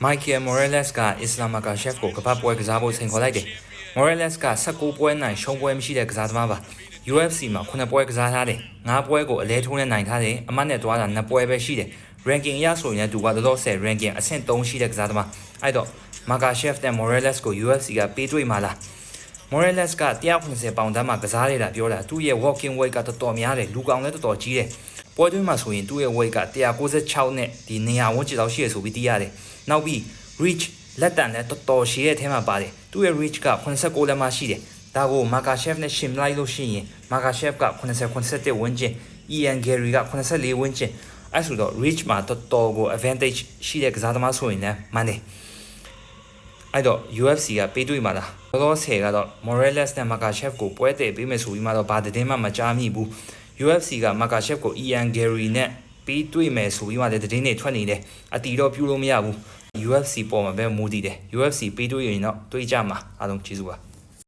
Michael Morales က Islam Makhachev ကိုကပတ်ပွဲကစားဖို့ဆင်ခေါ်လိုက်တယ်။ Morales က19ပွဲနိုင်ရှုံးပွဲမရှိတဲ့ကစားသမားပါ။ UFC မှာ9ပွဲကစားထားတယ်။9ပွဲကိုအလဲထိုးနဲ့နိုင်ထားတယ်။အမှတ်နဲ့သွားတာ2ပွဲပဲရှိတယ်။ ranking အရဆိုရင်လည်းသူကတော်တော်ဆယ် ranking အဆင့်3ရှိတဲ့ကစားသမား။အဲ့တော့ Makhachev နဲ့ Morales ကို UFC ကပေးတွေ့မှာလား။ Morales က180ပေါင်တန်းမှာကစားနေတာပြောတာသူ့ရဲ့ walking weight ကတော်တော်များတယ်လူကောင်လည်းတော်တော်ကြီးတယ်။ပွဲတွင်းမှာဆိုရင်သူ့ရဲ့ weight က196နဲ့ဒီ200ဝန်းကျင်လောက်ရှိရဆိုပြီးသိရတယ်။နောက်ပြီး reach လက်တံလည်းတော်တော်ရှည်တဲ့အထဲမှာပါတယ်သူ့ရဲ့ reach က86လက်မရှိတယ်ဒါကို Makhachev နဲ့ရှင်လိုက်လို့ရှိရင် Makhachev က80-81ဝန်းကျင် Ian Gary က84ဝန်းကျင်အဲ့ဆိုတော့ reach မှာတော်တော်ကို advantage ရှိတဲ့ကစားသမားဆိုရင်လည်းမှန်တယ်အဲ့တော့ UFC ကပေးတွေ့မှာလားတော်တော်ဆယ်ကတော့ Morales နဲ့ Makhachev ကိုပွဲတည်ပေးမယ်ဆိုပြီးမှတော့ဘာသတင်းမှမကြားမိဘူး UFC က Makhachev ကို Ian Gary နဲ့ပေးတွေ့မယ်ဆိုပြီးမှလည်းသတင်းတွေထွက်နေတယ်အတီတော့ပြုလို့မရဘူးUFC ပေါ်မှာပဲမူတည်တယ် UFC ပေးတွေ့ရင်တော့တွေးကြမှာအားလုံးကျေးဇူးပါ